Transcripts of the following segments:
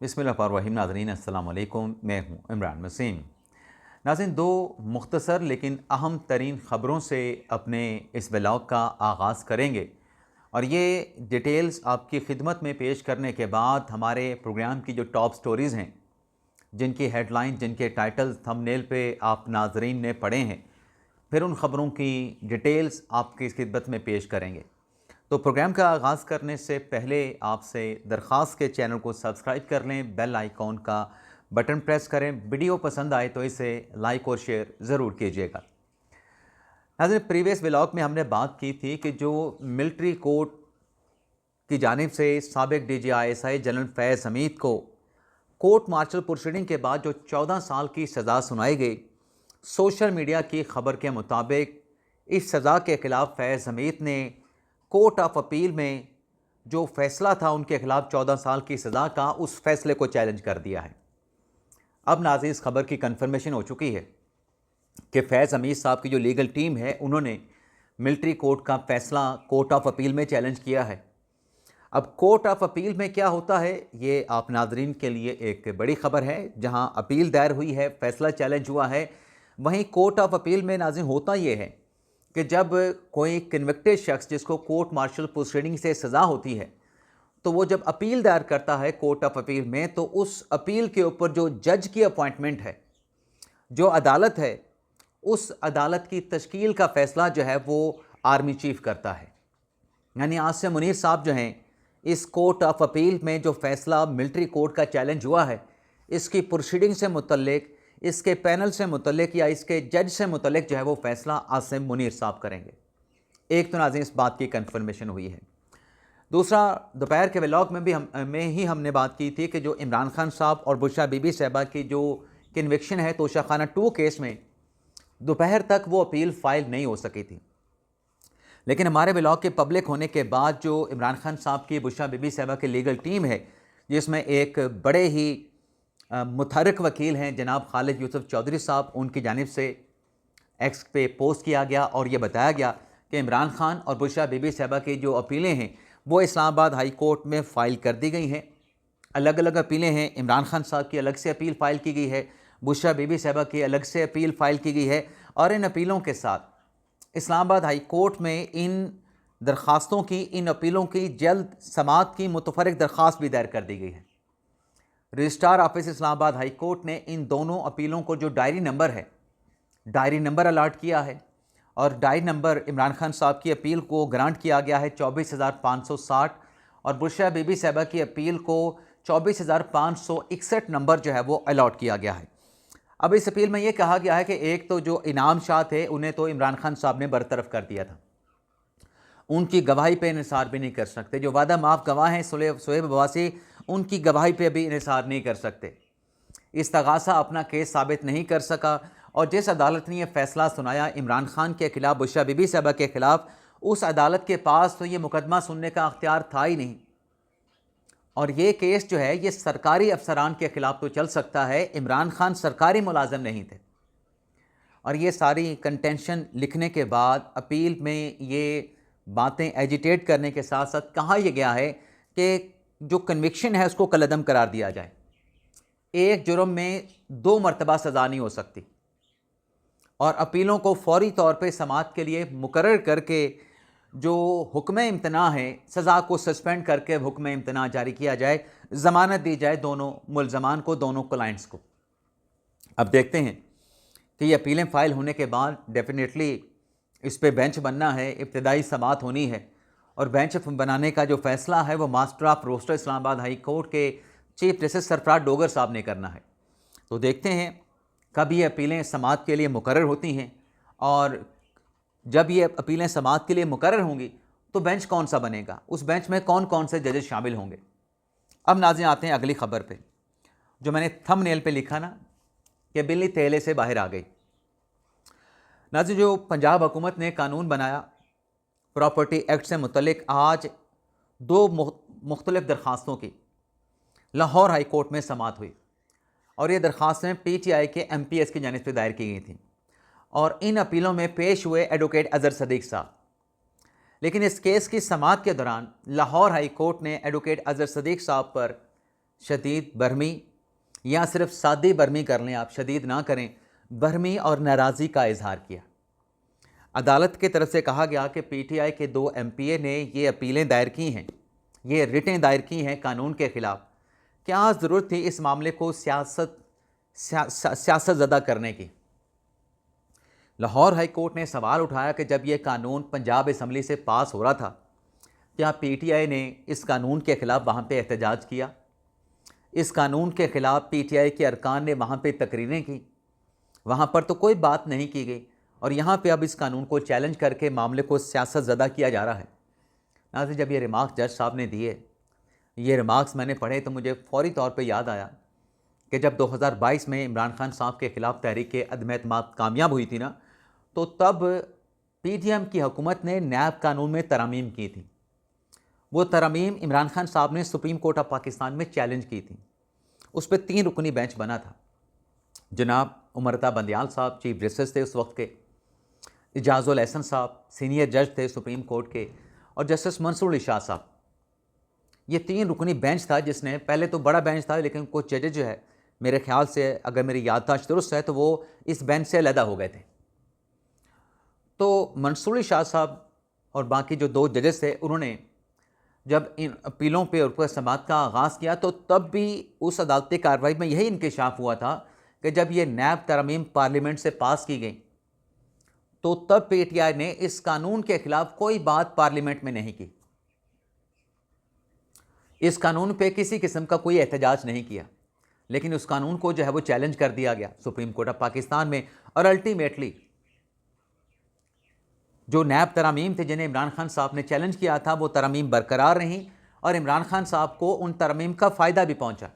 बिस्मिल्लाहिर्रहमानिर्रहीम। नाज़रीन अस्सलाम वालेकुम, मैं हूँ इमरान वसीम। नाज़रीन, दो मुख्तसर लेकिन अहम तरीन ख़बरों से अपने इस व्लॉग का आगाज़ करेंगे और ये डिटेल्स आपकी खिदमत में पेश करने के बाद हमारे प्रोग्राम की जो टॉप स्टोरीज़ हैं, जिनकी हेडलाइन, जिनके टाइटल थंबनेल पे आप नाज़रीन ने पढ़े हैं, फिर उन ख़बरों की डिटेल्स आपकी खिदमत में पेश करेंगे। तो प्रोग्राम का आगाज़ करने से पहले आपसे दरख्वास्त के चैनल को सब्सक्राइब कर लें, बेल आइकॉन का बटन प्रेस करें। वीडियो पसंद आए तो इसे लाइक और शेयर ज़रूर कीजिएगा। नाज़रीन, प्रीवियस व्लॉग में हमने बात की थी कि जो मिलिट्री कोर्ट की जानिब से साबिक DGI जनरल फैज़ हमीद को कोर्ट मार्शल प्रोसीडिंग के बाद जो 14 साल की सज़ा सुनाई गई, सोशल मीडिया की खबर के मुताबिक इस सज़ा के ख़िलाफ़ फैज़ हमीद ने कोर्ट ऑफ अपील में जो फ़ैसला था उनके ख़िलाफ़ 14 साल की सज़ा का, उस फ़ैसले को चैलेंज कर दिया है। अब नाज़रीन, इस खबर की कन्फर्मेशन हो चुकी है कि फैज़ हमीद साहब की जो लीगल टीम है, उन्होंने मिलिट्री कोर्ट का फ़ैसला कोर्ट ऑफ अपील में चैलेंज किया है। अब कोर्ट ऑफ अपील में क्या होता है, ये आप नाज़रीन के लिए एक बड़ी ख़बर है। जहाँ अपील दायर हुई है, फ़ैसला चैलेंज हुआ है, वहीं कोर्ट ऑफ अपील में नाज़रीन होता ये है कि जब कोई कन्विक्टेड शख्स जिसको कोर्ट मार्शल प्रोसीडिंग से सज़ा होती है, तो वो जब अपील दायर करता है कोर्ट ऑफ अपील में, तो उस अपील के ऊपर जो जज की अपॉइंटमेंट है, जो अदालत है, उस अदालत की तश्कील का फ़ैसला जो है वो आर्मी चीफ करता है। यानी आसिम मुनीर साहब जो हैं, इस कोर्ट ऑफ अपील में जो फ़ैसला मिलिट्री कोर्ट का चैलेंज हुआ है, इसकी प्रोसीडिंग से मुतल्लिक, इसके पैनल से मुतल्लिक या इसके जज से मुतल्लिक जो है वो फ़ैसला आसिम मुनीर साहब करेंगे। एक तो नाज़रीन इस बात की कन्फर्मेशन हुई है। दूसरा, दोपहर के व्लॉग में भी हमने बात की थी कि जो इमरान खान साहब और बुशरा बीबी साहिबा की जो कन्विक्शन है तोशाखाना 2 केस में, दोपहर तक वो अपील फ़ाइल नहीं हो सकी थी। लेकिन हमारे व्लॉग के पब्लिक होने के बाद जो इमरान खान साहब की बुशरा बीबी साहिबा की लीगल टीम है, जिसमें एक बड़े ही मुतहर्रिक वकील हैं जनाब खालिद यूसुफ चौधरी साहब, उनकी जानिब से एक्स पे पोस्ट किया गया और ये बताया गया कि इमरान खान और बुशरा बीबी साहिबा की जो अपीलें हैं वो इस्लामाबाद हाई कोर्ट में फ़ाइल कर दी गई हैं। अलग अलग अपीलें हैं। इमरान खान साहब की अलग से अपील फ़ाइल की गई है, बुशरा बीबी साहिबा की अलग से अपील फ़ाइल की गई है, और इन अपीलों के साथ इस्लामाबाद हाई कोर्ट में इन दरख्वास्तों की, इन अपीलों की जल्द समाअत की मुतफर्रिक दरख्वास्त भी दायर कर दी गई है। Registrar office Islamabad high court ने इन दोनों अपीलों को जो डायरी नंबर है, डायरी नंबर अलाट किया है, और डायरी नंबर इमरान खान साहब की अपील को ग्रांट किया गया है 24,560, और बुशरा बीबी साहिबा की अपील को 24,561 नंबर जो है वो अलॉट किया गया है। अब इस अपील में ये कहा गया है कि एक तो जो इनाम शाह थे उन्हें तो इमरान खान साहब ने बरतरफ कर दिया था, उनकी गवाही पे इन्हिसार भी नहीं कर सकते। जो वादा माफ़ गवाह हैं सोहेब अब्बासी, उनकी गवाही पे भी इन्हिसार नहीं कर सकते। इस्तगासा अपना केस साबित नहीं कर सका, और जिस अदालत ने यह फ़ैसला सुनाया इमरान खान के ख़िलाफ़, बुशरा बीबी साहिबा के ख़िलाफ़, उस अदालत के पास तो ये मुकदमा सुनने का अख्तियार था ही नहीं। और ये केस जो है ये सरकारी अफसरान के ख़िलाफ़ तो चल सकता है, इमरान खान सरकारी मुलाजिम नहीं थे। और ये सारी कंटेंशन लिखने के बाद अपील में ये बातें एजिटेट करने के साथ साथ कहा यह गया है कि जो कन्विक्शन है उसको कलअदम करार दिया जाए। एक जुर्म में 2 मरतबा सज़ा नहीं हो सकती, और अपीलों को फौरी तौर पे समाअत के लिए मुकर्रर करके जो हुक्म इम्तना है, सज़ा को सस्पेंड करके हुक्म इम्तना जारी किया जाए, ज़मानत दी जाए दोनों मुलज़मान को, दोनों क्लाइंट्स को। अब देखते हैं कि ये अपीलें फ़ाइल होने के बाद डेफिनेटली इस पे बेंच बनना है, इब्तदाई समाअत होनी है, और बेंच बनाने का जो फ़ैसला है वो master of roster Islamabad high court के चीफ जस्टिस सरफराज डोगर साहब ने करना है। तो देखते हैं कब ये अपीलें समाअत के लिए मुकर्रर होती हैं, और जब ये अपीलें समाअत के लिए मुकर्रर होंगी तो बेंच कौन सा बनेगा, उस बेंच में कौन कौन से जजेस शामिल होंगे। अब नाज़रीन आते हैं अगली खबर पे, जो मैंने थंबनेल पे लिखा ना कि बिल्ली थैले से बाहर आ गई। नाज़रीन, जो पंजाब हुकूमत ने कानून बनाया प्रॉपर्टी एक्ट से मुतल्लिक, आज 2 मुख्तलिफ दरख्वास्तों की लाहौर हाई कोर्ट में समाअत हुई, और ये दरख्वास्तें PTI के MPS की जानिब से दायर की गई थी, और इन अपीलों में पेश हुए एडवोकेट अज़हर सदीक़ साहब। लेकिन इस केस की समाअत के दौरान लाहौर हाई कोर्ट ने एडवोकेट अज़हर सदीक़ साहब पर शदीद बरहमी या सिर्फ सादी बरहमी कर लें, आप शदीद ना करें, बरहमी और नाराज़ी का इजहार किया। अदालत की तरफ से कहा गया कि पीटीआई के 2 एमपीए ने ये अपीलें दायर की हैं, ये रिटें दायर की हैं कानून के ख़िलाफ़। क्या ज़रूरत थी इस मामले को सियासत ज़दा करने की? लाहौर हाई कोर्ट ने सवाल उठाया कि जब ये कानून पंजाब असम्बली से पास हो रहा था, क्या पीटीआई ने इस कानून के ख़िलाफ़ वहाँ पे एहतजाज किया? इस कानून के ख़िलाफ़ पीटीआई के अरकान ने वहाँ पे तकरीरें की? वहाँ पर तो कोई बात नहीं की गई, और यहाँ पे अब इस कानून को चैलेंज करके मामले को सियासत ज़दा किया जा रहा है। नाज़रीन, जब ये रिमार्क्स जज साहब ने दिए, ये रिमार्क्स मैंने पढ़े तो मुझे फ़ौरी तौर पे याद आया कि जब 2022 में इमरान खान साहब के ख़िलाफ़ तहरीक अदम एतमाद कामयाब हुई थी ना, तो तब पीटीएम की हुकूमत ने नैब कानून में तरमीम की थी। वो तरमीम इमरान खान साहब ने सुप्रीम कोर्ट ऑफ पाकिस्तान में चैलेंज की थी। उस पर 3 रुकनी बेंच बना था। जनाब उमरता बंदियाल साहब चीफ जस्टिस थे उस वक्त के, इजाज़ुल एहसन साहब सीनियर जज थे सुप्रीम कोर्ट के, और जस्टिस मंसूर अली शाह साहब। ये 3 रुकनी बेंच था जिसने, पहले तो बड़ा बेंच था लेकिन कुछ जजेज जो है मेरे ख्याल से, अगर मेरी याददाश्त दुरुस्त है, तो वो इस बेंच से अलहदा हो गए थे। तो मंसूर अली शाह साहब और बाकी जो 2 जजेस थे, उन्होंने जब इन अपीलों पे और समाअत का आगाज़ किया, तो तब भी उस अदालती कार्रवाई में यही इंकशाफ हुआ था कि जब ये नैब तरमीम पार्लियामेंट से पास की गई, तो तब पीटीआई ने इस कानून के ख़िलाफ़ कोई बात पार्लियामेंट में नहीं की, इस कानून पे किसी किस्म का कोई एहतजाज नहीं किया। लेकिन उस कानून को जो है वो चैलेंज कर दिया गया सुप्रीम कोर्ट ऑफ पाकिस्तान में, और अल्टीमेटली जो नैब तरमीम थे जिन्हें इमरान खान साहब ने चैलेंज किया था, वो तरमीम बरकरार रहीं और इमरान खान साहब को उन तरमीम का फ़ायदा भी पहुंचा।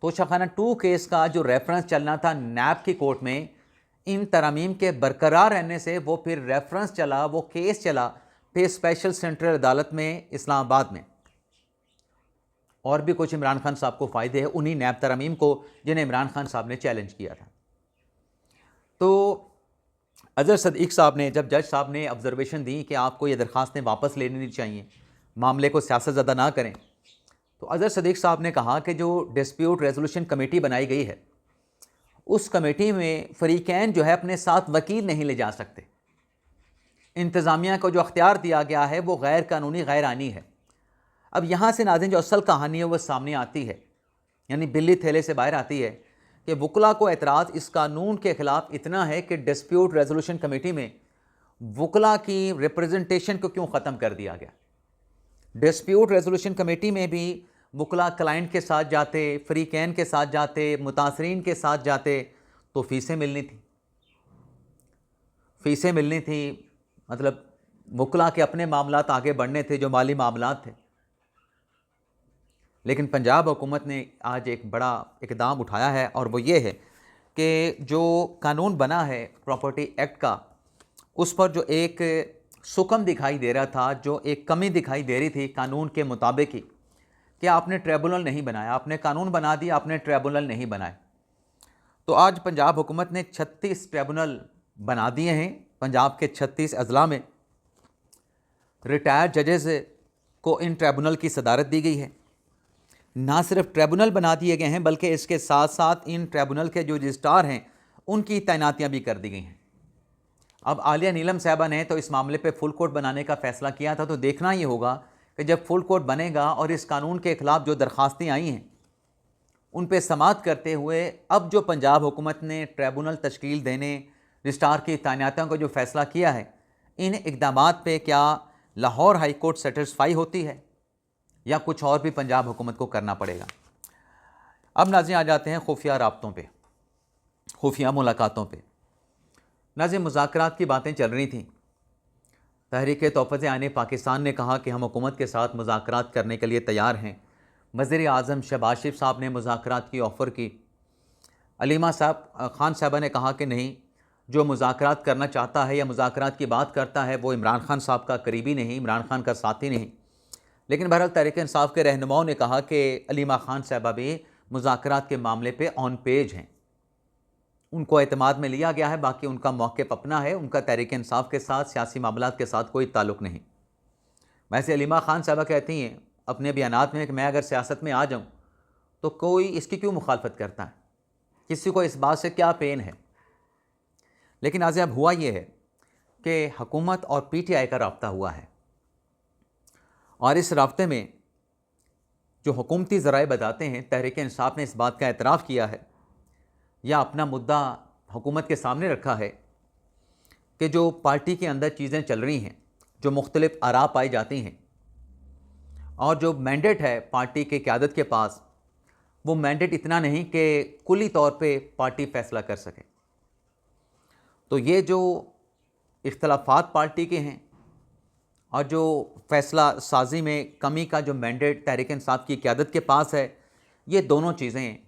तोशाखाना 2 केस का जो रेफरेंस चलना था नैब की कोर्ट में, इन तरमीम के बरकरार रहने से वो फिर रेफरेंस चला, वो केस चला फिर स्पेशल सेंट्रल अदालत में इस्लामाबाद में। और भी कुछ इमरान खान साहब को फ़ायदे हैं उन्हीं नैब तरमीम को जिन्हें इमरान खान साहब ने चैलेंज किया था। तो अज़हर सदीक़ साहब ने, जब जज साहब ने ऑब्जर्वेशन दी कि आपको ये दरख्वास्तें वापस लेनी चाहिए, मामले को सियासत ज़दा ना करें, तो अज़हर सदीक़ साहब ने कहा कि जो डिस्प्यूट रेजोल्यूशन कमेटी बनाई गई है, उस कमेटी में फ़रीक़ैन जो है अपने साथ वकील नहीं ले जा सकते। इंतज़ामिया को जो अख्तियार दिया गया है वो गैर कानूनी, गैर आनी है। अब यहाँ से नाज़रीन जो असल कहानी है वो सामने आती है, यानी बिल्ली थैले से बाहर आती है कि वकला को एतराज़ इस कानून के ख़िलाफ़ इतना है कि डिस्प्यूट रेजोल्यूशन कमेटी में वकला की रिप्रेजेंटेशन को क्यों ख़त्म कर दिया गया। डिस्प्यूट रेजोल्यूशन कमेटी में भी वकला क्लाइंट के साथ जाते, फ़रीक़ैन के साथ जाते, मुतासरीन के साथ जाते, तो फ़ीसें मिलनी थी, मतलब वकला के अपने मामलात आगे बढ़ने थे जो माली मामलात थे। लेकिन पंजाब हुकूमत ने आज एक बड़ा इक़दाम उठाया है, और वो ये है कि जो कानून बना है प्रॉपर्टी एक्ट का, उस पर जो एक सुकम दिखाई दे रहा था, जो एक कमी दिखाई दे रही थी कानून के मुताबिक ही, कि आपने ट्रिब्यूनल नहीं बनाया, आपने कानून बना दिया, आपने ट्रिब्यूनल नहीं बनाए। तो आज पंजाब हुकूमत ने 36 ट्रिब्यूनल बना दिए हैं। पंजाब के 36 अजला में रिटायर्ड जजेस को इन ट्रिब्यूनल की सदारत दी गई है। ना सिर्फ ट्रिब्यूनल बना दिए गए हैं, बल्कि इसके साथ साथ इन ट्रिब्यूनल के जो रजिस्ट्रार हैं उनकी तैनातियाँ भी कर दी गई हैं। अब आलिया नीलम साहबा ने तो इस मामले पे फुल कोर्ट बनाने का फ़ैसला किया था, तो देखना ये होगा कि जब फुल कोर्ट बनेगा और इस कानून के ख़िलाफ़ जो दरख्वास्तें आई हैं उन पर समाअत करते हुए अब जो पंजाब हुकूमत ने ट्रिब्यूनल तश्कील देने, रजिस्ट्रार की तैनातियों का जो फ़ैसला किया है, इन इक़दामात पे क्या लाहौर हाई कोर्ट सेटिस्फाई होती है या कुछ और भी पंजाब हुकूमत को करना पड़ेगा। अब नाज़रीन आ जाते हैं खुफिया राब्तों पे, खुफिया मुलाकातों पे। नाज़रीन मुज़ाकरात की बातें चल रही थी। तहरीक तोफ़त आने पाकिस्तान ने कहा कि हम हुकूमत के साथ मुज़ाकरात करने के लिए तैयार हैं। वज़ीर आज़म शहबाज शरीफ साहब ने मुज़ाकरात की ऑफ़र की। अलीमा खान साहबा ने कहा कि नहीं, जो मुज़ाकरात करना चाहता है या मुज़ाकरात की बात करता है वो इमरान खान साहब का करीबी नहीं, इमरान खान का साथी नहीं। लेकिन बहरहाल तहरीक इंसाफ के रहनुमाओं ने कहा कि अलीमा खान साहबा भी मुज़ाकरात के मामले पे ऑन पेज हैं, उनको एतमाद में लिया गया है, बाकी उनका मौक़िफ़ अपना है, उनका तहरीक इंसाफ के साथ, सियासी मामलात के साथ कोई ताल्लुक़ नहीं। वैसे अलीमा खान साहबा कहती हैं अपने बयानात में कि मैं अगर सियासत में आ जाऊँ तो कोई इसकी क्यों मुखालफत करता है, किसी को इस बात से क्या पेन है। लेकिन आज अब हुआ ये है कि हुकूमत और पीटीआई का रब्ता हुआ है, और इस रब्ते में जो हुकूमती ज़राए बताते हैं, तहरीक इंसाफ ने इस बात का एतराफ़ किया है या अपना मुद्दा हुकूमत के सामने रखा है कि जो पार्टी के अंदर चीज़ें चल रही हैं, जो मुख्तलिफ आरा पाई जाती हैं, और जो मैंडेट है पार्टी के क़यादत के पास, वो मैंडेट इतना नहीं कि कुली तौर पे पार्टी फ़ैसला कर सके। तो ये जो इख्तलाफात पार्टी के हैं और जो फ़ैसला साजी में कमी का जो मैंडेट तहरीक इंसाफ की क़यादत के पास है, ये दोनों चीज़ें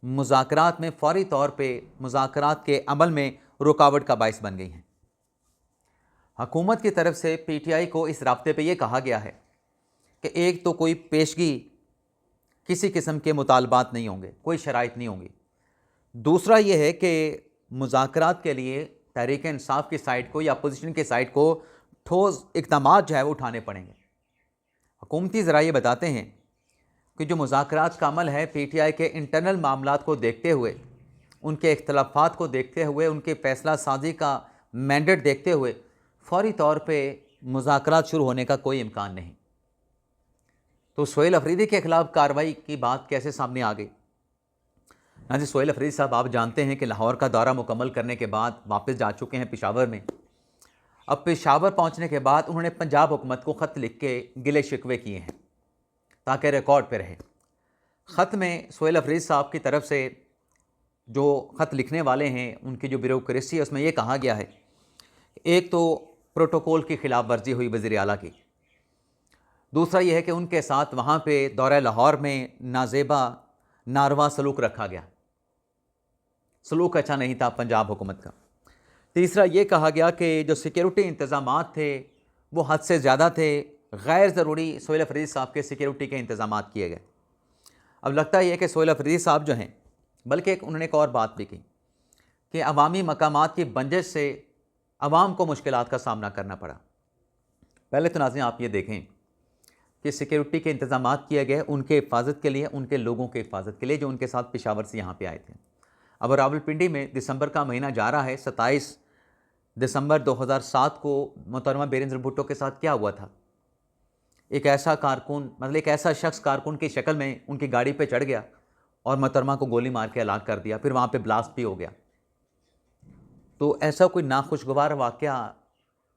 मुज़ाकरात में फ़ौरी तौर पे मुज़ाकरात के अमल में रुकावट का बाइस बन गई हैं। हुकूमत की तरफ से पीटीआई को इस राब्ते पे ये कहा गया है कि एक तो कोई पेशगी, किसी किस्म के मुतालबात नहीं होंगे, कोई शराइत नहीं होंगी। दूसरा ये है कि मुज़ाकरात के लिए तहरीक इंसाफ की साइड को या अपोजिशन की साइड को ठोस इक़दामात जो है वो उठाने पड़ेंगे। हुकूमती ज़रा ये बताते हैं कि जो मुज़ाकरात का अमल है, पीटीआई के इंटरनल मामलात को देखते हुए, उनके इख्तलाफात को देखते हुए, उनके फ़ैसला साजी का मैंडेट देखते हुए फ़ौरी तौर पे मुज़ाकरात शुरू होने का कोई इम्कान नहीं। तो सोहेल अफरीदी के ख़िलाफ़ कार्रवाई की बात कैसे सामने आ गई? हाँ जी, सोहेल अफरीदी साहब आप जानते हैं कि लाहौर का दौरा मुकम्मल करने के बाद वापस जा चुके हैं पेशावर में। अब पेशावर पहुंचने के बाद उन्होंने पंजाब हुकूमत को ख़त लिख के गिले शिकवे किए हैं ताकि रिकॉर्ड पे रहे। ख़त में सोहेल अफरीदी साहब की तरफ से जो ख़त लिखने वाले हैं, उनकी जो ब्यूरोक्रेसी है, उसमें यह कहा गया है, एक तो प्रोटोकॉल की खिलाफ वर्जी हुई वज़ीर आला की। दूसरा यह है कि उनके साथ वहाँ पे दौरा लाहौर में नाजेबा नारवा सलूक रखा गया, सलूक अच्छा नहीं था पंजाब हुकूमत का। तीसरा ये कहा गया कि जो सिक्योरिटी इंतज़ामात थे वो हद से ज़्यादा थे, गैर ज़रूरी सोहेल अफरीदी साहब के सिक्योरिटी के इंतज़ामात किए गए। अब लगता ही है कि सोहेल अफरीदी साहब जो हैं, बल्कि उन्होंने एक और बात भी की कि अवामी मकामात की बंदिश से अवाम को मुश्किलात का सामना करना पड़ा। पहले तो नाज़रीन आप ये देखें कि सिक्योरिटी के इंतज़ामात किए गए उनके हिफाजत के लिए, उनके लोगों के हिफाजत के लिए जो उनके साथ पेशावर से यहाँ पे आए थे। अब रावलपिंडी में दिसंबर का महीना जा रहा है, 27 दिसंबर 2007 को मोहतरमा बेनज़ीर भुट्टो के साथ क्या हुआ था? एक ऐसा कारकुन, मतलब एक ऐसा शख्स कारकुन की शक्ल में उनकी गाड़ी पे चढ़ गया और मोहतरमा को गोली मार के हलाक कर दिया, फिर वहाँ पे ब्लास्ट भी हो गया। तो ऐसा कोई नाखुशगवार वाक़या,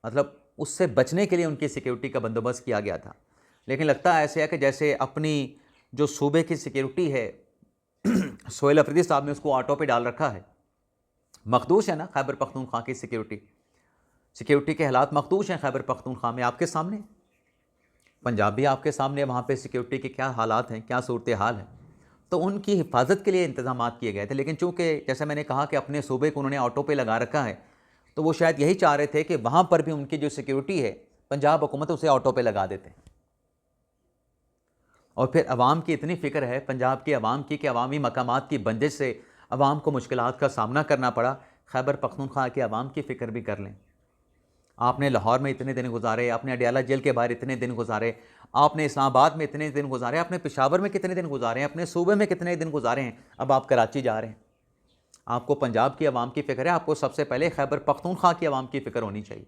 मतलब उससे बचने के लिए उनकी सिक्योरिटी का बंदोबस्त किया गया था। लेकिन लगता ऐसे है कि जैसे अपनी जो सूबे की सिक्योरिटी है सोहेल अफरीदी साहब ने उसको ऑटो पे डाल रखा है। मखदूश है ना खैबर पख्तूनख्वा की सिक्योरिटी के हालात मखदूश हैं खैबर पख्तूनख्वा में, आपके सामने, पंजाब भी आपके सामने, वहाँ पे सिक्योरिटी के क्या हालात हैं, क्या सूरत हाल है। तो उनकी हिफाजत के लिए इंतजाम किए गए थे। लेकिन चूँकि जैसे मैंने कहा कि अपने सूबे को उन्होंने ऑटो पे लगा रखा है, तो वो शायद यही चाह रहे थे कि वहाँ पर भी उनकी जो सिक्योरिटी है पंजाब हुकूमत उसे ऑटो पे लगा देते हैं। और फिर अवाम की इतनी फ़िक्र है पंजाब की अवाम की कि अवामी मकामात की बंदिश से अवाम को मुश्किलात का सामना करना पड़ा। खैबर पख्तूनख्वा के अवाम की फ़िक्र भी कर लें। आपने लाहौर में इतने दिन गुजारे, आपने अडियाला जेल के बाहर इतने दिन गुजारे, आपने इस्लामाबाद में इतने दिन गुजारे, आपने पेशावर में कितने दिन गुजारे हैं, अपने सूबे में कितने दिन गुजारे हैं, अब आप कराची जा रहे हैं। आपको पंजाब की अवाम की फ़िक्र है, आपको सबसे पहले खैबर पख्तूनख्वा की अवाम की फ़िक्र होनी चाहिए।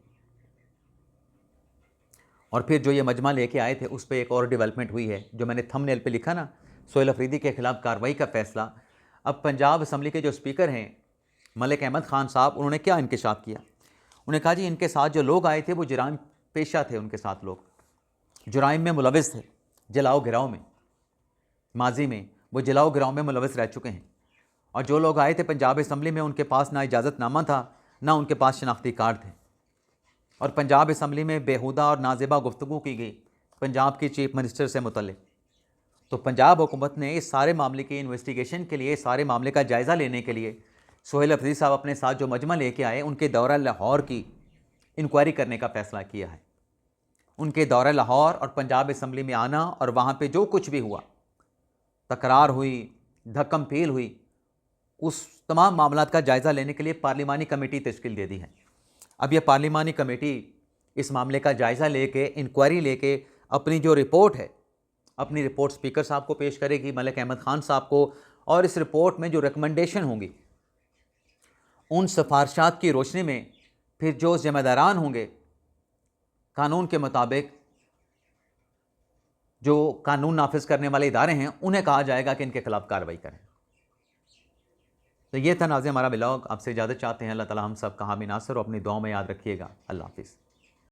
और फिर जो ये मजमा लेके आए थे उस पर एक और डेवलपमेंट हुई है, जो मैंने थंबनेल पे लिखा ना, सोहेल अफरीदी के ख़िलाफ़ कार्रवाई का फ़ैसला। अब पंजाब असम्बली के जो स्पीकर हैं मलिक अहमद ख़ान साहब, उन्होंने क्या इंकशाफ किया? उन्होंने कहा जी इनके साथ जो लोग आए थे वो जुराइम पेशा थे, उनके साथ लोग जुराइम में मुलविस थे, जलाओ गिराओ में, माजी में वो जलाओ गिराओ में मुलविस रह चुके हैं। और जो लोग आए थे पंजाब असम्बली में, उनके पास ना इजाज़तनामा था, ना उनके पास शनाख्ती कार्ड थे। और पंजाब असम्बली में बेहुदा और नाजेबा गुफ्तगू की गई पंजाब की चीफ मिनिस्टर से मुतल्लिक़। तो पंजाब हुकूमत ने इस सारे मामले की इन्वेस्टिगेशन के लिए, इस सारे मामले का जायज़ा लेने के लिए सोहेल अफरीदी साहब अपने साथ जो मजमा लेके आए, उनके दौरा लाहौर की इंक्वायरी करने का फ़ैसला किया है। उनके दौरा लाहौर और पंजाब असम्बली में आना और वहाँ पे जो कुछ भी हुआ, तकरार हुई, धक्कम पेल हुई, उस तमाम मामलात का जायज़ा लेने के लिए पार्लिमानी कमेटी तश्कील दे दी है। अब यह पार्लिमानी कमेटी इस मामले का जायज़ा लेके, इंक्वायरी लेके अपनी जो रिपोर्ट है अपनी रिपोर्ट स्पीकर साहब को पेश करेगी, मलिक अहमद ख़ान साहब को, और इस रिपोर्ट में जो रिकमेंडेशन होंगी उन सिफारशात की रोशनी में फिर जो ज़िम्मेदारान होंगे कानून के मुताबिक, जो कानून नाफिज करने वाले इदारे हैं, उन्हें कहा जाएगा कि इनके खिलाफ कार्रवाई करें। तो ये था नाज़रीन हमारा ब्लॉग। आपसे इजाज़त चाहते हैं। अल्लाह ताला हम सब का हामी नासर और अपनी दुआओं में याद रखिएगा। अल्लाह हाफिज़।